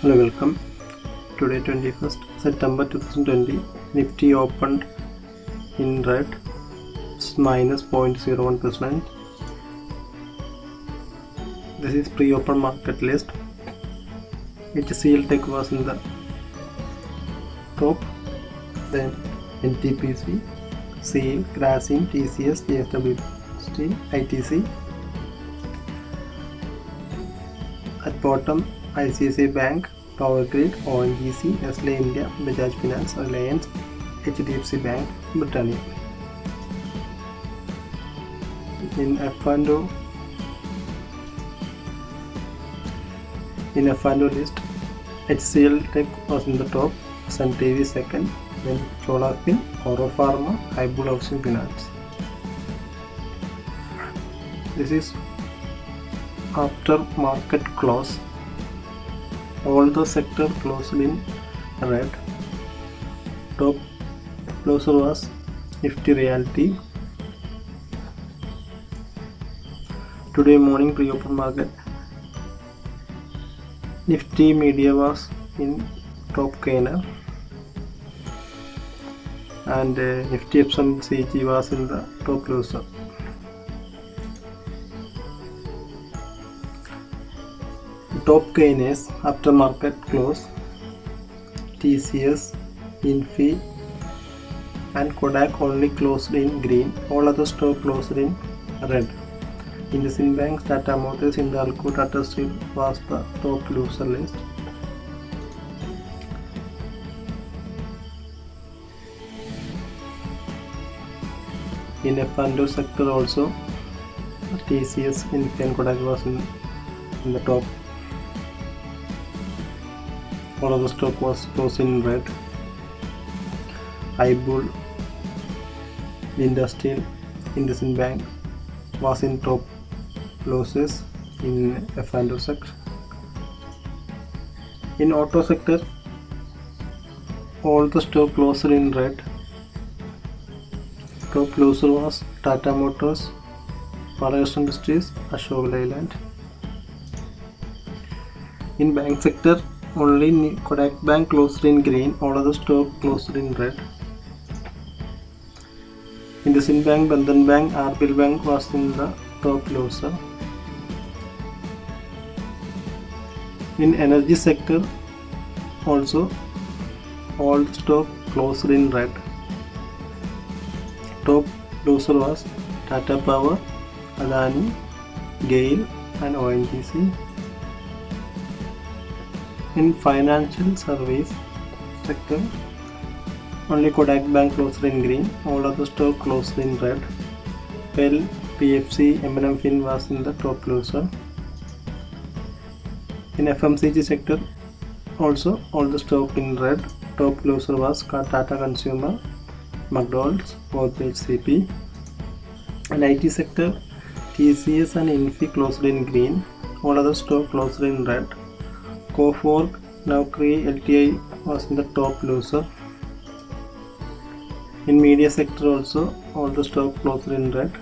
Hello, welcome. Today 21st September 2020, Nifty opened in red, minus 0.01%. This is pre-open market list. HCL Tech was in the top, then NTPC, SAIL, Grasim, TCS, JSW Steel, ITC. At bottom, ICICI Bank, Power Grid, ONGC, Nestle India, Bajaj Finance, Reliance, HDFC Bank, Britannia. In F&O list, HCL Tech was in the top, Sun TV second, then Cholafin, Oro Pharma, Haibul Housing Finance. This is after market close. All the sector closed in red. Top closer was Nifty Realty. Today morning pre-open market, Nifty Media was in top gainer, and Nifty FMCG was in the top loser. Top gainers after market close: TCS, Infi, and Kodak only closed in green. All other stocks closed in red. IndusInd Bank, Tata Motors, Hindalco, Tata Steel was the top loser list. In F&O sector also, TCS, Infi, and Kodak was in the top. All of the stock was closed in red. Haibul, Industrial, IndusInd Bank was in top losses in F&O sector. In auto sector, all the stock closed in red. Top loser was Tata Motors, Maharashtra Industries, Ashok Leyland. In bank sector, only Kodak Bank closed in green, all other stock closed in red. IndusInd Bank, Bandhan Bank, RBL Bank was in the top loser. In energy sector also, all the stock closed in red. Top loser was Tata Power, Adani, GAIL, and ONGC. In financial service sector, only Kodak Bank closed in green, all other stock closed in red. PEL, PFC, M&M Fin was in the top loser. In FMCG sector also, all the stock in red. Top loser was Tata Consumer, McDonald's, Godrej CP. In IT sector, TCS and Infi closed in green, all other stock closed in red. Coforge, Naukri, LTI was in the top loser. In media sector also, all the stock closed in red.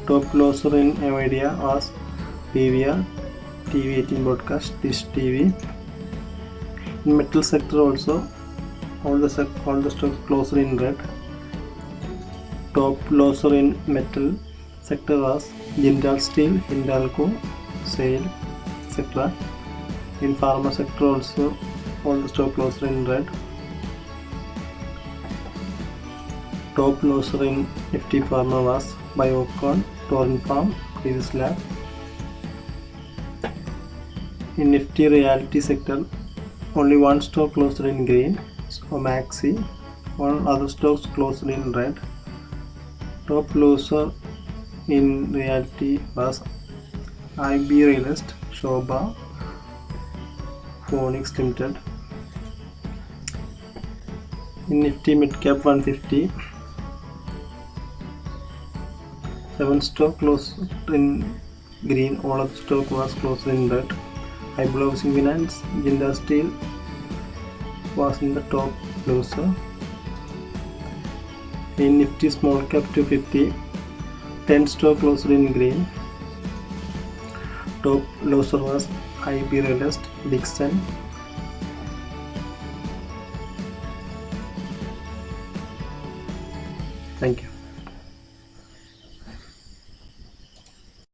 Top loser in media was PVR, TV18 Broadcast, Dish TV. In metal sector also, all the stocks closed in red. Top loser in metal sector was Jindal Steel, Hindalco, SAIL, etc. In pharma sector also, all the stock closed in red. Top loser in Nifty Pharma was Biocon, Torrent Farm, Previous Lab. In Nifty Realty sector, only one stock closed in green, Maxi. All other stocks closed in red. Top loser in realty was IB Realist, Shobha, Phoenix Limited. In Nifty Midcap 150, 7 stock closed in green, all of the stock was closed in red. Haibul Housing Finance, Jindal Steel was in the top loser. In Nifty Small Cap 250, 10 stock closed in green. Top loser was IB Realist, Dixon. Thank you.